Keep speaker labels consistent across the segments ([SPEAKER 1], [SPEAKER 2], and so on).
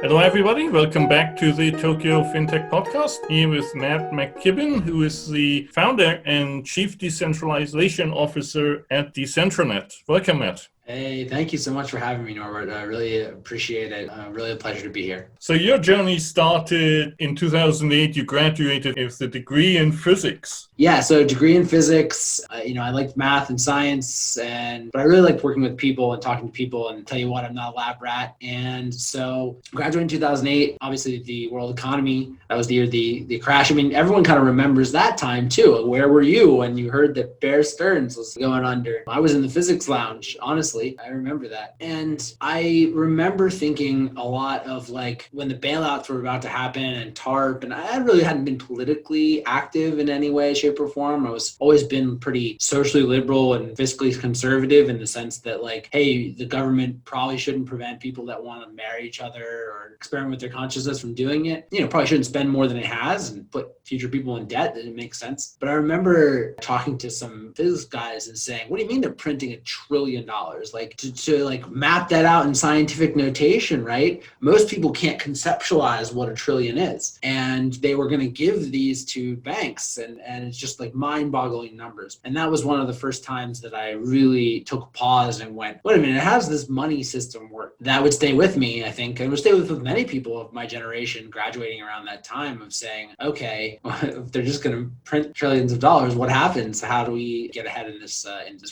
[SPEAKER 1] Hello, everybody. Welcome back to the Tokyo FinTech podcast. Here with Matt McKibbin, who is the founder and Chief Decentralization Officer at DecentranNet. Welcome, Matt.
[SPEAKER 2] Hey, thank you so much for having me, Norbert. I really appreciate it. Really a pleasure to be here.
[SPEAKER 1] So your journey started in 2008. You graduated with a degree in physics.
[SPEAKER 2] Yeah, so degree in physics. I liked math and science, but I really liked working with people and talking to people. And tell you what, I'm not a lab rat. And so graduated in 2008. Obviously, the world economy. That was the year the crash. I mean, everyone kind of remembers that time too. Where were you when you heard that Bear Stearns was going under? I was in the physics lounge, honestly. I remember that. And I remember thinking a lot of like when the bailouts were about to happen and TARP, and I really hadn't been politically active in any way, shape, or form. I was always been pretty socially liberal and fiscally conservative in the sense that like, hey, the government probably shouldn't prevent people that want to marry each other or experiment with their consciousness from doing it. Probably shouldn't spend more than it has and put future people in debt. That didn't make sense. But I remember talking to some physics guys and saying, what do you mean they're printing $1 trillion? Like to like map that out in scientific notation, right? Most people can't conceptualize what $1 trillion is. And they were going to give these to banks and it's just like mind-boggling numbers. And that was one of the first times that I really took a pause and went, wait a minute, how does this money system work? That would stay with me, I think, and would stay with many people of my generation graduating around that time of saying, okay, if they're just going to print trillions of dollars, what happens? How do we get ahead in this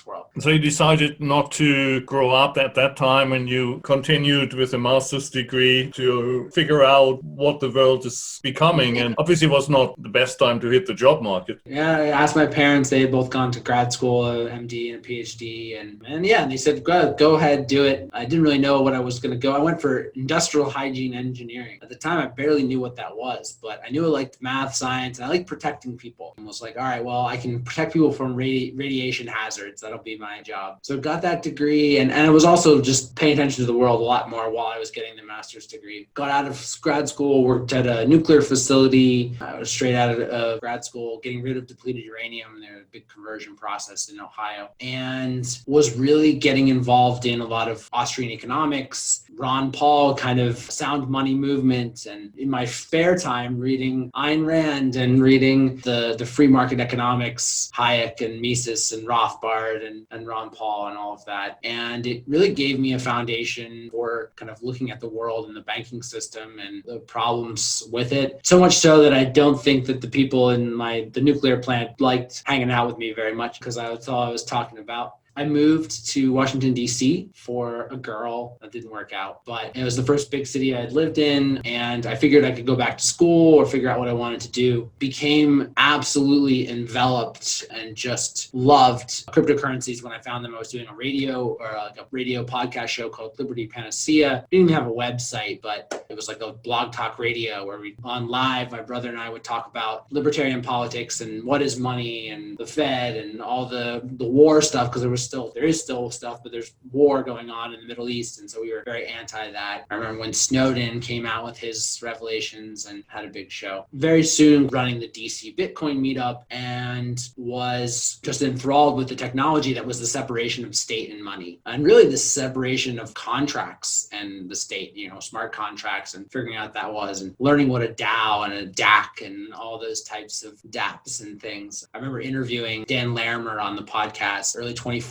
[SPEAKER 2] world?
[SPEAKER 1] So you decided not to grow up at that time and you continued with a master's degree to figure out what the world is becoming. And obviously it was not the best time to hit the job market.
[SPEAKER 2] Yeah, I asked my parents. They had both gone to grad school, an MD and a PhD. And they said, go ahead, do it. I didn't really know what I was going to go. I went for industrial hygiene engineering. At the time, I barely knew what that was, but I knew I liked math, science, and I liked protecting people. I was like, all right, well, I can protect people from radiation hazards. That'll be my job. So got that degree. And it was also just paying attention to the world a lot more while I was getting the master's degree. Got out of grad school, worked at a nuclear facility. I was straight out of grad school, getting rid of depleted uranium. There's a big conversion process in Ohio. And was really getting involved in a lot of Austrian economics, Ron Paul kind of sound money movement. And in my spare time, reading Ayn Rand and reading the free market economics, Hayek and Mises and Rothbard and Ron Paul and all of that. And it really gave me a foundation for kind of looking at the world and the banking system and the problems with it. So much so that I don't think that the people in the nuclear plant liked hanging out with me very much because that's all I was talking about. I moved to Washington, D.C. for a girl. That didn't work out, but it was the first big city I had lived in. And I figured I could go back to school or figure out what I wanted to do. Became absolutely enveloped and just loved cryptocurrencies. When I found them, I was doing a radio podcast show called Liberty Panacea. Didn't even have a website, but it was like a blog talk radio where on live, my brother and I would talk about libertarian politics and what is money and the Fed and all the war stuff, because there is still stuff, but there's war going on in the Middle East. And so we were very anti that. I remember when Snowden came out with his revelations and had a big show. Very soon running the DC Bitcoin meetup and was just enthralled with the technology that was the separation of state and money. And really the separation of contracts and the state, smart contracts and figuring out that was and learning what a DAO and a DAC and all those types of dApps and things. I remember interviewing Dan Larimer on the podcast early 2014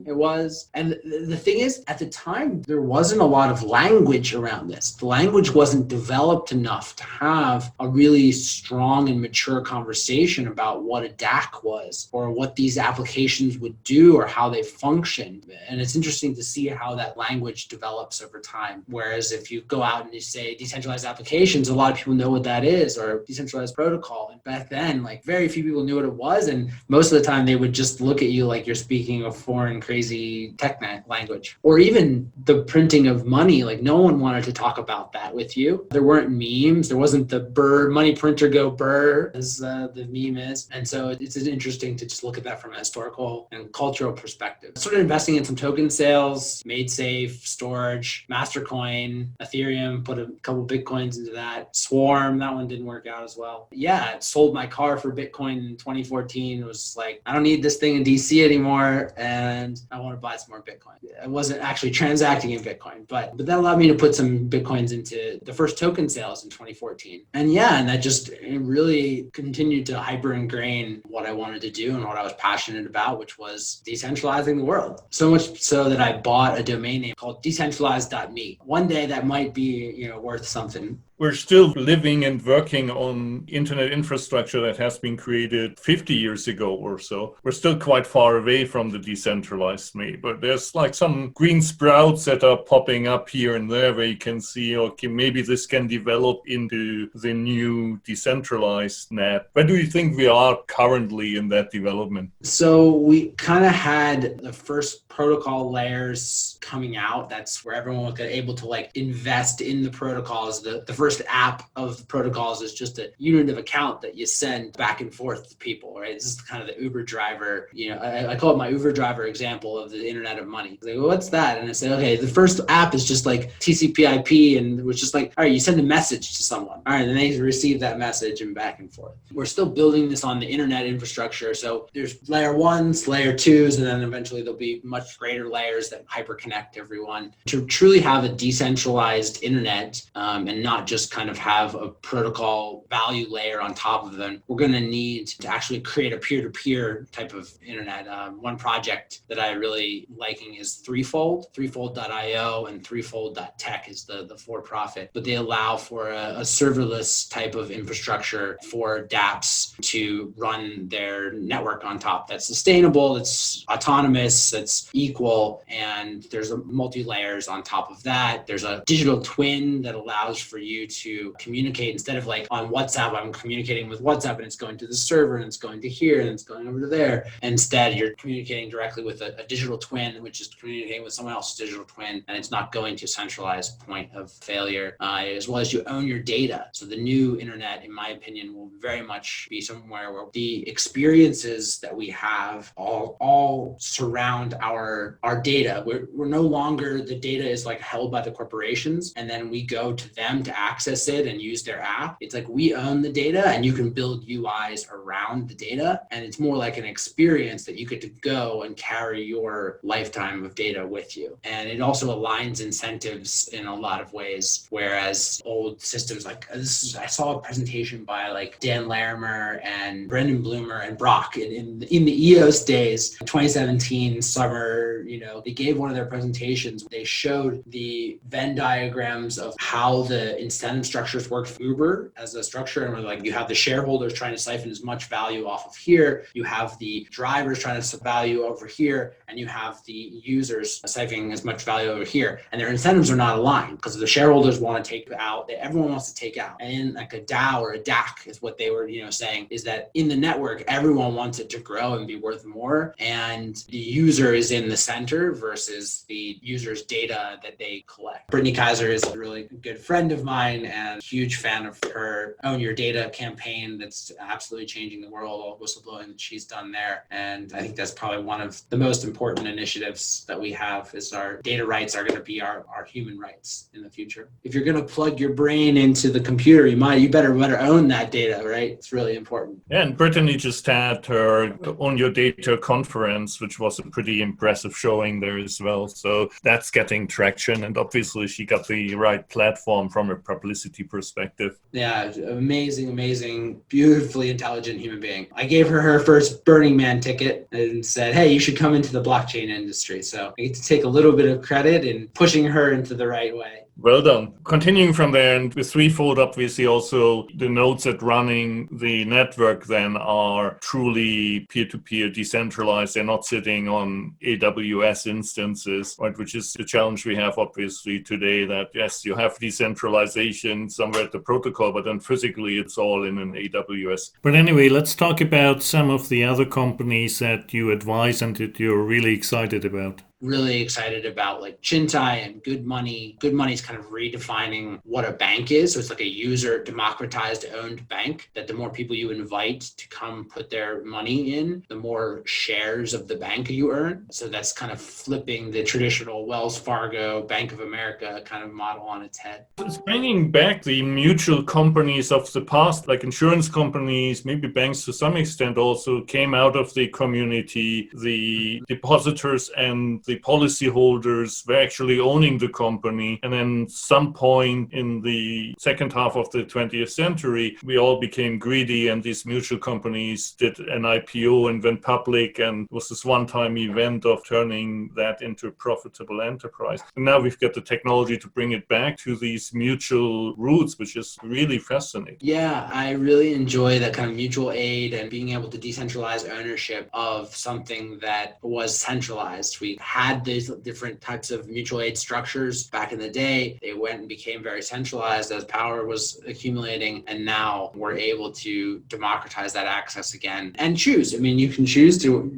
[SPEAKER 2] it was. And the thing is, at the time, there wasn't a lot of language around this. The language wasn't developed enough to have a really strong and mature conversation about what a DAC was or what these applications would do or how they functioned. And it's interesting to see how that language develops over time. Whereas if you go out and you say decentralized applications, a lot of people know what that is, or decentralized protocol. And back then, very few people knew what it was. And most of the time they would just look at you like you're speaking a foreign crazy TechNet language. Or even the printing of money, no one wanted to talk about that with you. There weren't memes. There wasn't the burr, money printer go burr, as the meme is. And so it's interesting to just look at that from a historical and cultural perspective. Started investing in some token sales, MadeSafe, Storage, Mastercoin, Ethereum, put a couple Bitcoins into that. Swarm, that one didn't work out as well. Yeah, sold my car for Bitcoin in 2014. It was like, I don't need this thing in DC anymore. more and I want to buy some more Bitcoin. I wasn't actually transacting in Bitcoin, but that allowed me to put some Bitcoins into the first token sales in 2014. And that just really continued to hyper ingrain what I wanted to do and what I was passionate about, which was decentralizing the world. So much so that I bought a domain name called decentralized.me. One day that might be, worth something.
[SPEAKER 1] We're still living and working on internet infrastructure that has been created 50 years ago or so. We're still quite far away from the decentralized me, but there's like some green sprouts that are popping up here and there where you can see, okay, maybe this can develop into the new decentralized net. Where do you think we are currently in that development?
[SPEAKER 2] So we kind of had the first protocol layers coming out. That's where everyone was able to invest in the protocols. The first app of the protocols is just a unit of account that you send back and forth to people, right? This is kind of the Uber driver. I call it my Uber driver example of the internet of money. Like, well, what's that? And I say, okay, the first app is just like TCP/IP, and it was just like, all right, you send a message to someone. All right, and they receive that message and back and forth. We're still building this on the internet infrastructure. So there's layer ones, layer twos, and then eventually there'll be much greater layers that hyperconnect everyone. To truly have a decentralized internet and not just kind of have a protocol value layer on top of them, we're going to need to actually create a peer-to-peer type of internet. One project that I really liking is threefold.io, and threefold.tech is the for-profit, but they allow for a serverless type of infrastructure for dApps to run their network on top. That's sustainable, it's autonomous, that's equal, and there's a multi-layers on top of that. There's a digital twin that allows for you to communicate. Instead of like on WhatsApp, I'm communicating with WhatsApp and it's going to the server and it's going to here and it's going over to there. Instead, you're communicating directly with a digital twin, which is communicating with someone else's digital twin, and it's not going to a centralized point of failure, as well as you own your data. So the new internet, in my opinion, will very much be somewhere where the experiences that we have all surround our data. We're no longer, the data is like held by the corporations and then we go to them to access it and use their app. It's like we own the data and you can build UIs around the data, and it's more like an experience that you get to go and carry your lifetime of data with you. And it also aligns incentives in a lot of ways, whereas old systems like this, I saw a presentation by like Dan Larimer and Brendan Bloomer and Brock in the EOS days, 2017 summer. They gave one of their presentations. They showed the Venn diagrams of how the incentive structures work for Uber as a structure. And we're like, you have the shareholders trying to siphon as much value off of here. You have the drivers trying to value over here. And you have the users siphoning as much value over here. And their incentives are not aligned because the shareholders want to take out, everyone wants to take out. And in like a DAO or a DAC is what they were, saying, is that in the network, everyone wants it to grow and be worth more. And the user is in the center versus the user's data that they collect. Brittany Kaiser is a really good friend of mine and a huge fan of her Own Your Data campaign that's absolutely changing the world, all whistleblowing that she's done there. And I think that's probably one of the most important initiatives that we have is our data rights are going to be our human rights in the future. If you're going to plug your brain into the computer, you better own that data, right? It's really important.
[SPEAKER 1] Yeah, and Brittany just had her On Your Data conference, which was a pretty impressive showing there as well. So that's getting traction, and obviously she got the right platform from a publicity perspective.
[SPEAKER 2] Yeah, amazing, beautifully intelligent human being. I gave her first Burning Man ticket and said, hey, you should come into the blockchain industry. So I get to take a little bit of credit in pushing her into the right way.
[SPEAKER 1] Well done. Continuing from there, and with Threefold, obviously also the nodes that running the network then are truly peer-to-peer decentralized. They're not sitting on AWS instances, right? Which is the challenge we have obviously today, that yes, you have decentralization somewhere at the protocol, but then physically it's all in an AWS. But anyway, let's talk about some of the other companies that you advise and that you're really excited about.
[SPEAKER 2] really excited about like Chintai and Good Money. Good Money is kind of redefining what a bank is. So it's like a user democratized owned bank that the more people you invite to come put their money in, the more shares of the bank you earn. So that's kind of flipping the traditional Wells Fargo, Bank of America kind of model on its head.
[SPEAKER 1] It's bringing back the mutual companies of the past, like insurance companies, maybe banks to some extent also came out of the community. The depositors and the policyholders were actually owning the company. And then some point in the second half of the 20th century, we all became greedy and these mutual companies did an IPO and went public, and was this one-time event of turning that into a profitable enterprise. And now we've got the technology to bring it back to these mutual roots, which is really fascinating.
[SPEAKER 2] Yeah, I really enjoy that kind of mutual aid and being able to decentralize ownership of something that was centralized. We had these different types of mutual aid structures back in the day. They went and became very centralized as power was accumulating, and now we're able to democratize that access again and choose. I mean, you can choose to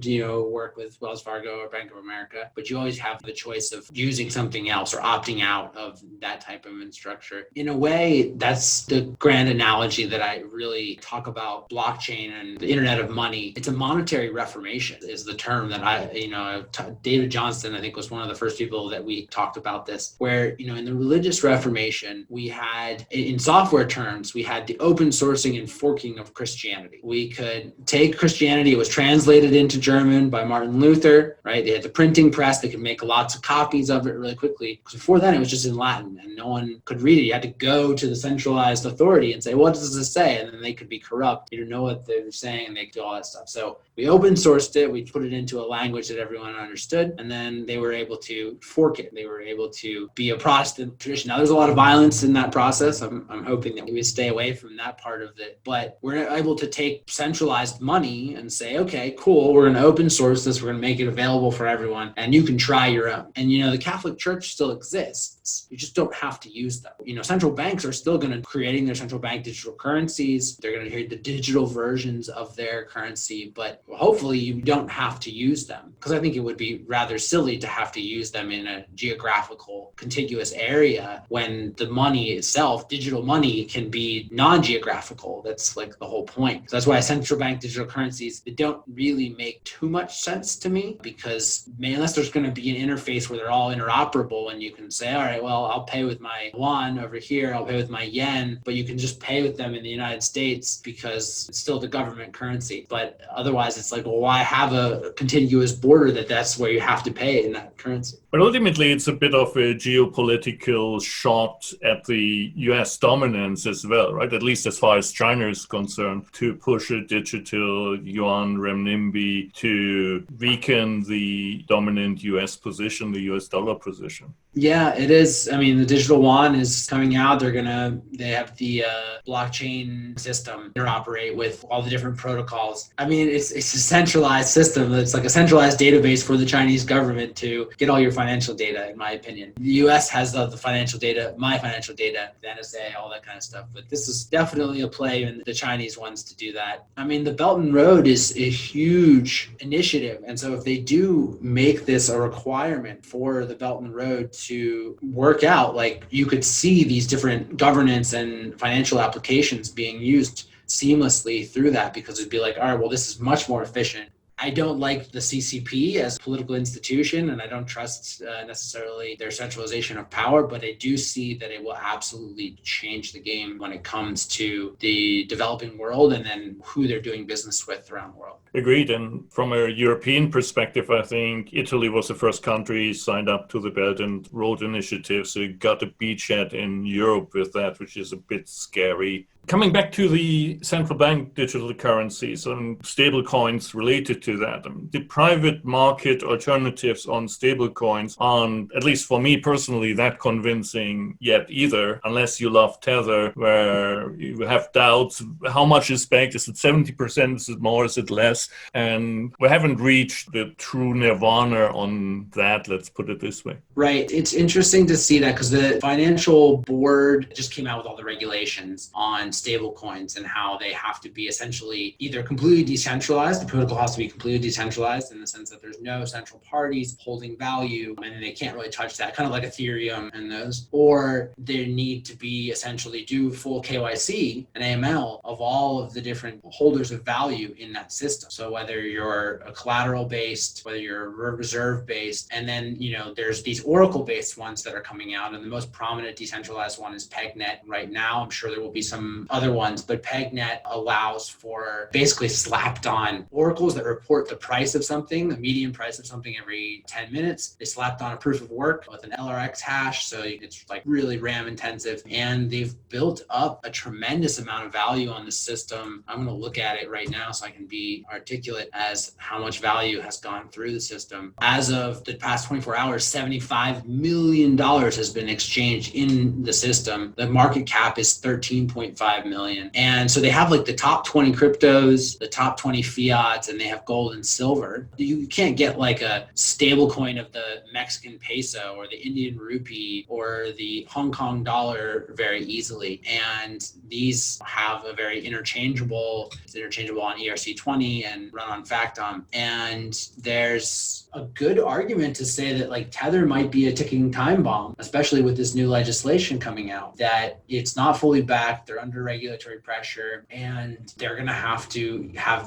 [SPEAKER 2] work with Wells Fargo or Bank of America, but you always have the choice of using something else or opting out of that type of structure. In a way, that's the grand analogy that I really talk about blockchain and the Internet of Money. It's a monetary reformation is the term that David Johnston, I think, was one of the first people that we talked about this, where, in the religious reformation, we had, in software terms, we had the open sourcing and forking of Christianity. We could take Christianity, it was translated into German by Martin Luther, right? They had the printing press, they could make lots of copies of it really quickly. Because before then, it was just in Latin and no one could read it. You had to go to the centralized authority and say, what does this say? And then they could be corrupt. You didn't know what they were saying and they could do all that stuff. So we open sourced it. We put it into a language that everyone understood. And then they were able to fork it. They were able to be a Protestant tradition. Now, there's a lot of violence in that process. I'm hoping that we would stay away from that part of it. But we're able to take centralized money and say, okay, cool, we're going to open source this. We're going to make it available for everyone. And you can try your own. And, the Catholic Church still exists. You just don't have to use them. Central banks are still going to creating their central bank digital currencies. They're going to create the digital versions of their currency, but hopefully you don't have to use them, because I think it would be rather silly to have to use them in a geographical contiguous area when the money itself, digital money, can be non-geographical. That's like the whole point. So that's why central bank digital currencies, they don't really make too much sense to me, because unless there's going to be an interface where they're all interoperable and you can say, all right, well, I'll pay with my Yuan over here, I'll pay with my yen, but you can just pay with them in the United States because it's still the government currency. But otherwise, it's like, well, why have a contiguous border that's where you have to pay in that currency?
[SPEAKER 1] But ultimately, it's a bit of a geopolitical shot at the US dominance as well, right? At least as far as China is concerned, to push a digital yuan renminbi to weaken the dominant US position, the US dollar position.
[SPEAKER 2] Yeah, it is. I mean, the digital yuan is coming out. They have the blockchain system interoperate with all the different protocols. I mean, it's a centralized system. It's like a centralized database for the Chinese government to get all your financial data, in my opinion. The US has the financial data, my financial data, the NSA, all that kind of stuff. But this is definitely a play in the Chinese ones to do that. I mean, the Belt and Road is a huge initiative. And so if they do make this a requirement for the Belt and Road to work out, like, you could see these different governance and financial applications being used seamlessly through that, because it'd be like, all right, well, this is much more efficient. I don't like the CCP as a political institution, and I don't trust necessarily their centralization of power, but I do see that it will absolutely change the game when it comes to the developing world and then who they're doing business with around the world.
[SPEAKER 1] Agreed. And from a European perspective, I think Italy was the first country signed up to the Belt and Road Initiative. So you got a beachhead in Europe with that, which is a bit scary. Coming back to the central bank digital currencies and stable coins related to that, the private market alternatives on stable coins aren't, at least for me personally, that convincing yet either, unless you love Tether, where you have doubts. How much is backed? Is it 70%? Is it more? Is it less? attacks. And we haven't reached the true nirvana on that, let's put it this way.
[SPEAKER 2] Right. It's interesting to see that because the financial board just came out with all the regulations on stable coins and how they have to be essentially either completely decentralized. The protocol has to be completely decentralized in the sense that there's no central parties holding value and they can't really touch that, kind of like Ethereum and those, or they need to be essentially do full KYC and AML of all of the different holders of value in that system. So whether you're a collateral based, whether you're reserve based, and then, there's these Oracle based ones that are coming out. And the most prominent decentralized one is PegNet right now. I'm sure there will be some other ones, but PegNet allows for basically slapped on oracles that report the price of something, the median price of something every 10 minutes. They slapped on a proof of work with an LRX hash. So it's like really RAM intensive. And they've built up a tremendous amount of value on the system. I'm going to look at it right now so I can be articulate as how much value has gone through the system. As of the past 24 hours, $75 million has been exchanged in the system. The market cap is 13.5 million. And so they have like the top 20 cryptos, the top 20 fiats, and they have gold and silver. You can't get like a stable coin of the Mexican peso or the Indian rupee or the Hong Kong dollar very easily. And these have a very it's interchangeable on ERC20 and run on Factom. And there's a good argument to say that like Tether might be a ticking time bomb, especially with this new legislation coming out, that it's not fully backed, they're under regulatory pressure, and they're going to have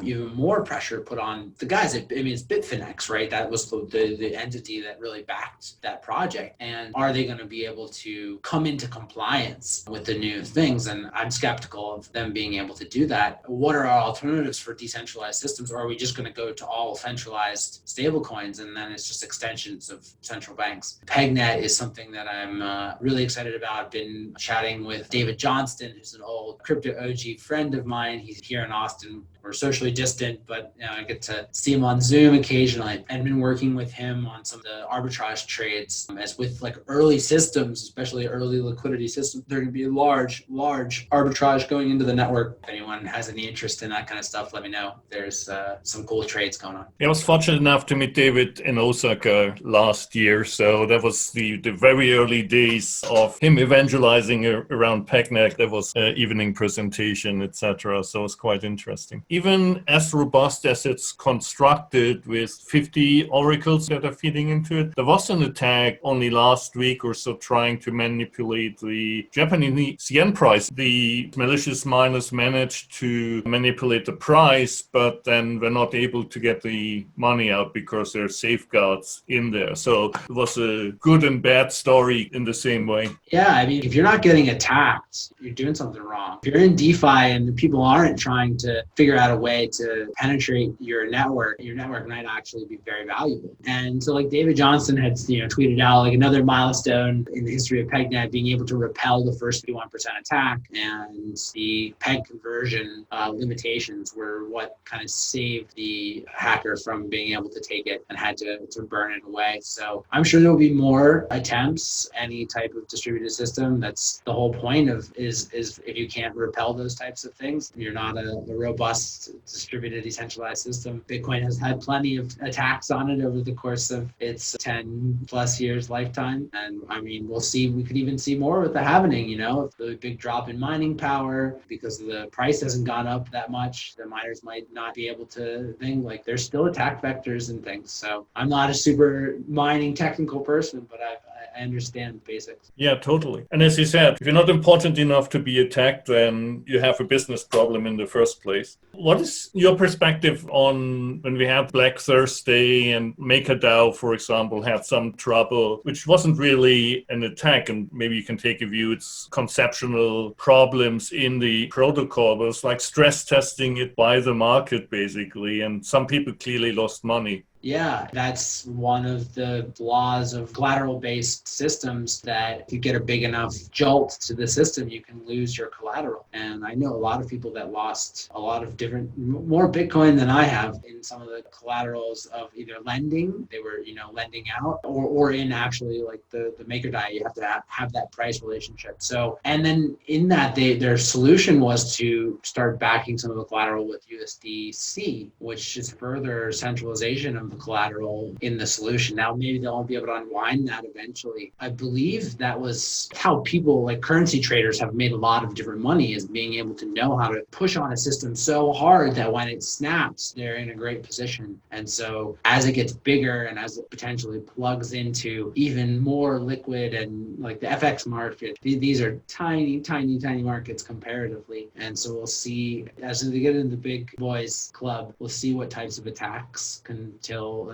[SPEAKER 2] even more pressure put on the guys. It's Bitfinex, right? That was the entity that really backed that project. And are they going to be able to come into compliance with the new things? And I'm skeptical of them being able to do that. What are our alternatives for decentralized systems? Or are we just going to go to all centralized stablecoins and then it's just extensions of central banks? PegNet is something that I'm really excited about. I've been chatting with David Johnston, who's an old crypto OG friend of mine. He's here in Austin. We're socially distant, but I get to see him on Zoom occasionally. I've been working with him on some of the arbitrage trades. As with like early systems, especially early liquidity systems, there can be a large arbitrage going into the network. If anyone has any interest in that kind of stuff, let me know. There's some cool trades going on.
[SPEAKER 1] I was fortunate enough to meet David in Osaka last year. So that was the very early days of him evangelizing around PegNet. There was an evening presentation, etc. So it was quite interesting. Even as robust as it's constructed with 50 oracles that are feeding into it, there was an attack only last week or so trying to manipulate the Japanese yen price. The malicious miners managed to manipulate the price, but then were not able to get the money out because there are safeguards in there. So it was a good and bad story in the same way.
[SPEAKER 2] Yeah, if you're not getting attacked, you're doing something wrong. If you're in DeFi and people aren't trying to figure out a way to penetrate your network might actually be very valuable. And so like David Johnston had tweeted out like another milestone in the history of PegNet being able to repel the first 51% attack, and the peg conversion limitations were what kind of saved the hacker from being able to take it and had to burn it away. So I'm sure there will be more attempts, any type of distributed system. That's the whole point of is if you can't repel those types of things, you're not a robust distributed decentralized system. Bitcoin has had plenty of attacks on it over the course of its 10 plus years lifetime. And we'll see, we could even see more with the halvening, if the big drop in mining power, because the price hasn't gone up that much, the miners might not be able to think like there's still attack vectors and things. So I'm not a super mining technical person, but I understand the basics.
[SPEAKER 1] Yeah, totally. And as you said, if you're not important enough to be attacked, then you have a business problem in the first place. What is your perspective on when we had Black Thursday and MakerDAO, for example, had some trouble, which wasn't really an attack, and maybe you can take a view, it's conceptual problems in the protocol, but it's like stress testing it by the market, basically, and some people clearly lost money.
[SPEAKER 2] Yeah, that's one of the flaws of collateral-based systems, that if you get a big enough jolt to the system, you can lose your collateral. And I know a lot of people that lost a lot of different, more Bitcoin than I have, in some of the collaterals of either lending, they were, lending out, or in actually like the MakerDAI, you have to have that price relationship. So, and then in that, their solution was to start backing some of the collateral with USDC, which is further centralization of the collateral in the solution. Now, maybe they'll be able to unwind that eventually. I believe that was how people like currency traders have made a lot of different money, is being able to know how to push on a system so hard that when it snaps, they're in a great position. And so as it gets bigger and as it potentially plugs into even more liquid and like the FX market, these are tiny, tiny, tiny markets comparatively. And so we'll see, as we get into the big boys club, we'll see what types of attacks and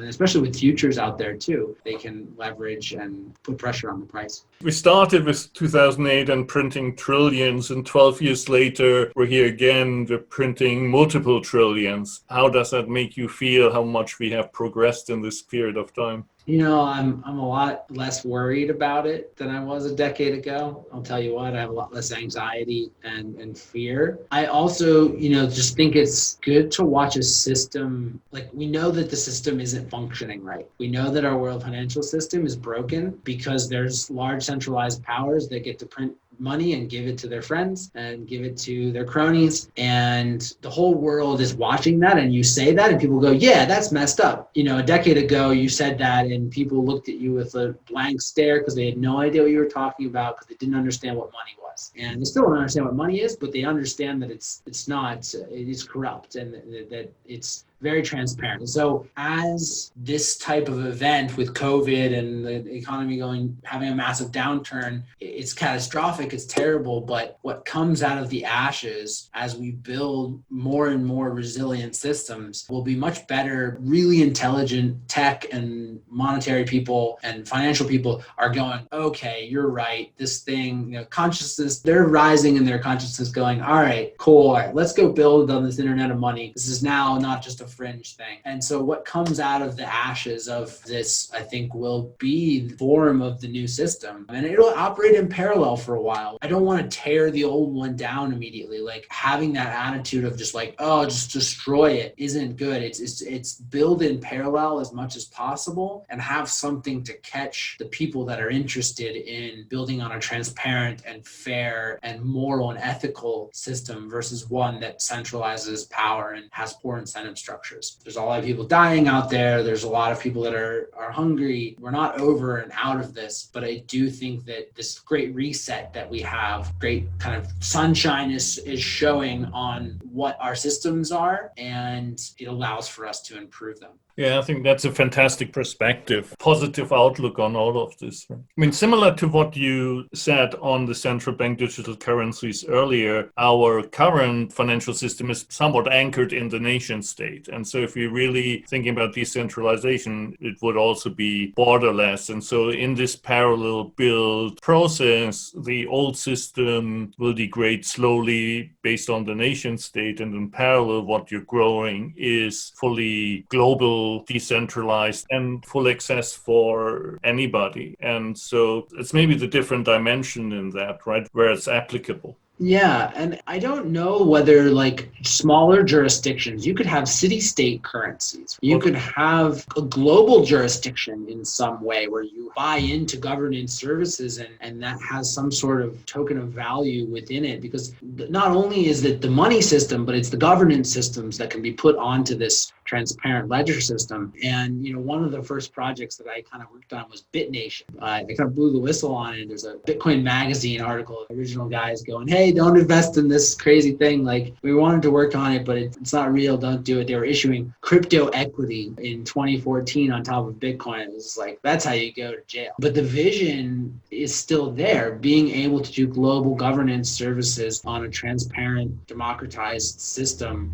[SPEAKER 2] especially with futures out there too, they can leverage and put pressure on the price.
[SPEAKER 1] We started with 2008 and printing trillions, and 12 years later, we're here again, we're printing multiple trillions. How does that make you feel, how much we have progressed in this period of time?
[SPEAKER 2] I'm a lot less worried about it than I was a decade ago. I'll tell you what, I have a lot less anxiety and fear. I also, just think it's good to watch a system. Like, we know that the system isn't functioning right. We know that our world financial system is broken because there's large centralized powers that get to print money and give it to their friends and give it to their cronies, and the whole world is watching that, and you say that and people go, yeah, that's messed up. A decade ago you said that and people looked at you with a blank stare because they had no idea what you were talking about, because they didn't understand what money was. And they still don't understand what money is, but they understand that it is corrupt, and that it's very transparent. And so as this type of event with COVID and the economy having a massive downturn, it's catastrophic, it's terrible, but what comes out of the ashes as we build more and more resilient systems will be much better. Really intelligent tech and monetary people and financial people are going, okay, you're right. This thing, consciousness, they're rising in their consciousness going, all right, cool. All right, let's go build on this internet of money. This is now not just a fringe thing. And so what comes out of the ashes of this, I think, will be the form of the new system. And it'll operate in parallel for a while. I don't want to tear the old one down immediately. Like, having that attitude of just like, oh, just destroy it isn't good. It's build in parallel as much as possible and have something to catch the people that are interested in building on a transparent and fair and moral and ethical system versus one that centralizes power and has poor incentive structures. There's a lot of people dying out there. There's a lot of people that are hungry. We're not over and out of this, but I do think that this great reset that we have, great kind of sunshine is showing on what our systems are, and it allows for us to improve them.
[SPEAKER 1] Yeah, I think that's a fantastic perspective, positive outlook on all of this. I mean, similar to what you said on the central bank digital currencies earlier, our current financial system is somewhat anchored in the nation state. And so if we're really thinking about decentralization, it would also be borderless. And so in this parallel build process, the old system will degrade slowly based on the nation state. And in parallel, what you're growing is fully global, decentralized, and full access for anybody. And so it's maybe the different dimension in that, right, where it's applicable.
[SPEAKER 2] Yeah, and I don't know whether like smaller jurisdictions, you could have city-state currencies. You could have a global jurisdiction in some way where you buy into governance services and that has some sort of token of value within it, because not only is it the money system, but it's the governance systems that can be put onto this transparent ledger system. And one of the first projects that I kind of worked on was BitNation. I kind of blew the whistle on it. There's a Bitcoin magazine article, original guys going, hey, don't invest in this crazy thing. Like, we wanted to work on it, but it's not real. Don't do it. They were issuing crypto equity in 2014 on top of Bitcoin. It was like, that's how you go to jail. But the vision is still there, being able to do global governance services on a transparent, democratized system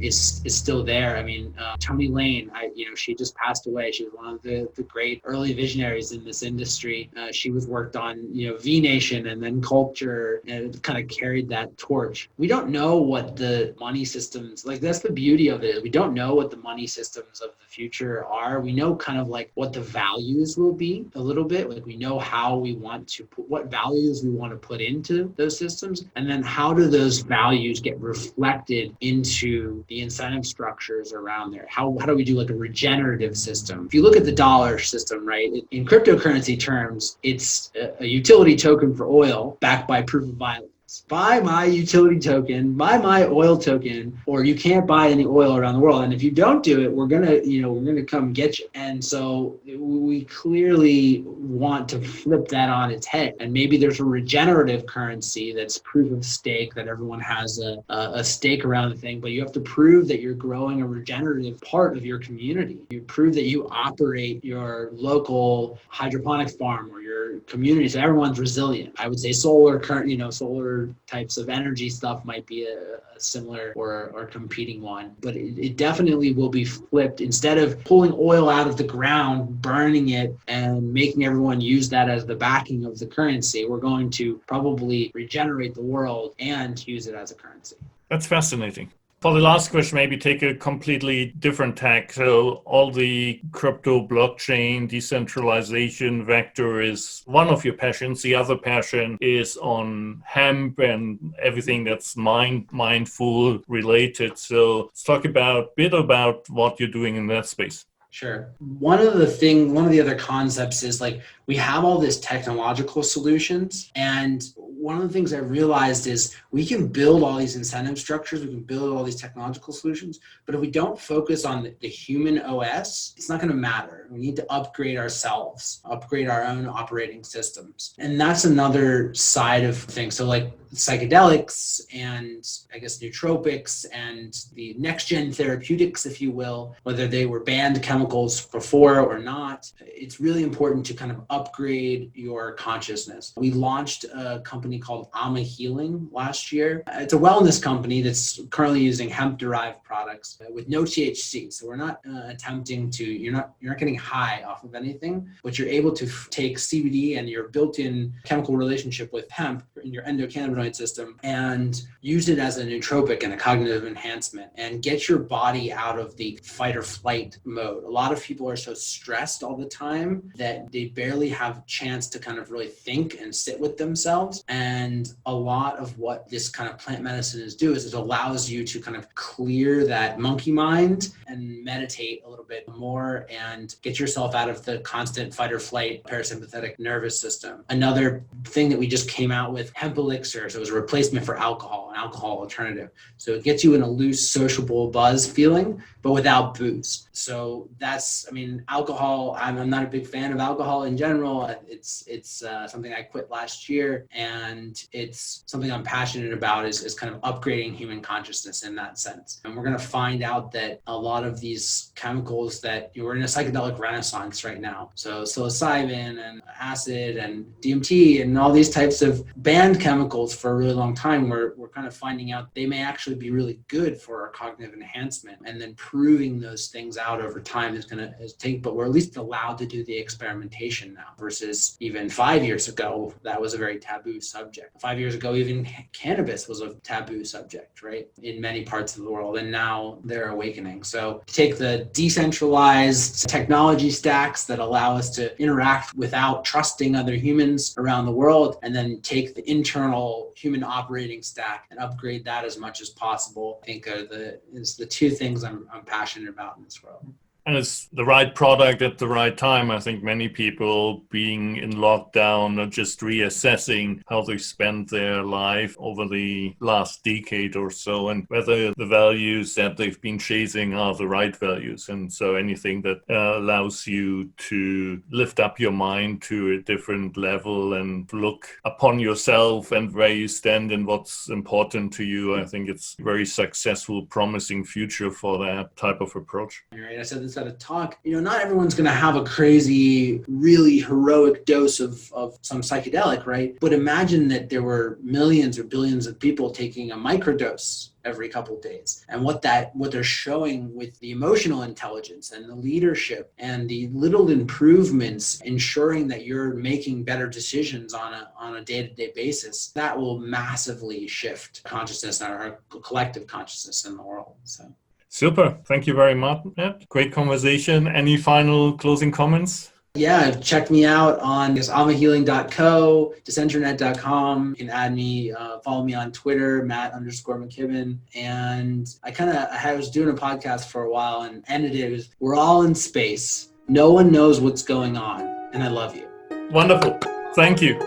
[SPEAKER 2] is still there. I mean, Tony Lane, she just passed away. She was one of the great early visionaries in this industry. She was worked on, V Nation and then Culture, and it kind of carried that torch. We don't know what the money systems, like that's the beauty of it. We don't know what the money systems of the future are. We know kind of like what the values will be a little bit. Like we know how we want to put, what values we want to put into those systems, and then how do those values get reflected into the incentive structures around there? How do we do like a regenerative system? If you look at the dollar system, right, in cryptocurrency terms, it's a utility token for oil backed by proof of violence. Buy my utility token, buy my oil token, or you can't buy any oil around the world. And if you don't do it, we're gonna come get you. And so we clearly want to flip that on its head. And maybe there's a regenerative currency that's proof of stake, that everyone has a stake around the thing, but you have to prove that you're growing a regenerative part of your community. You prove that you operate your local hydroponics farm or your community, so everyone's resilient. I would say solar types of energy stuff might be a similar or competing one, but it definitely will be flipped. Instead of pulling oil out of the ground, burning it, and making everyone use that as the backing of the currency, we're going to probably regenerate the world and use it as a currency.
[SPEAKER 1] That's fascinating. For the last question, maybe take a completely different tack. So all the crypto blockchain decentralization vector is one of your passions. The other passion is on hemp and everything that's mindful related. So let's talk a bit about what you're doing in that space.
[SPEAKER 2] Sure. One of the other concepts is like we have all these technological solutions, and one of the things I realized is we can build all these incentive structures, we can build all these technological solutions, but if we don't focus on the human OS, it's not going to matter. We need to upgrade ourselves, upgrade our own operating systems. And that's another side of things. So like psychedelics and I guess nootropics and the next gen therapeutics, if you will, whether they were banned chemicals before or not, it's really important to kind of upgrade your consciousness. We launched a company called AMMA Healing last year. It's a wellness company that's currently using hemp derived products with no THC. So we're not attempting to, you're not getting high off of anything, but you're able to take CBD and your built-in chemical relationship with hemp in your endocannabinoid system and use it as a nootropic and a cognitive enhancement and get your body out of the fight or flight mode. A lot of people are so stressed all the time that they barely have a chance to kind of really think and sit with themselves. And a lot of what this kind of plant medicine is it allows you to kind of clear that monkey mind and meditate a little bit more and get yourself out of the constant fight or flight parasympathetic nervous system. Another thing that we just came out with, hemp elixir. So it was a replacement for alcohol, an alcohol alternative. So it gets you in a loose, sociable buzz feeling, but without booze. So that's, alcohol, I'm not a big fan of alcohol in general. It's something I quit last year, and it's something I'm passionate about is kind of upgrading human consciousness in that sense. And we're going to find out that a lot of these chemicals that we're in a psychedelic renaissance right now. So psilocybin and acid and DMT and all these types of banned chemicals for a really long time, we're kind of finding out they may actually be really good for our cognitive enhancement, and then proving those things out over time is going to take, but we're at least allowed to do the experimentation now versus even 5 years ago, that was a very taboo subject. 5 years ago, even cannabis was a taboo subject, right? In many parts of the world, and now they're awakening. So take the decentralized technology stacks that allow us to interact without trusting other humans around the world, and then take the internal human operating stack and upgrade that as much as possible. I think is the two things I'm passionate about in this world.
[SPEAKER 1] And it's the right product at the right time. I think many people being in lockdown are just reassessing how they spent their life over the last decade or so, and whether the values that they've been chasing are the right values. And so anything that allows you to lift up your mind to a different level and look upon yourself and where you stand and what's important to you, I think it's a very successful, promising future for that type of approach.
[SPEAKER 2] Right. I said this minutes at a talk, not everyone's going to have a crazy, really heroic dose of some psychedelic, right? But imagine that there were millions or billions of people taking a microdose every couple of days, and what they're showing with the emotional intelligence and the leadership and the little improvements, ensuring that you're making better decisions on a day-to-day basis, that will massively shift consciousness and our collective consciousness in the world. So
[SPEAKER 1] super. Thank you very much, Matt. Great conversation. Any final closing comments?
[SPEAKER 2] Yeah, check me out on AMMAHealing.co, DecentranNet.com. You can add me, follow me on Twitter, Matt_McKibbin. And I was doing a podcast for a while and ended it with, we're all in space. No one knows what's going on. And I love you.
[SPEAKER 1] Wonderful. Thank you.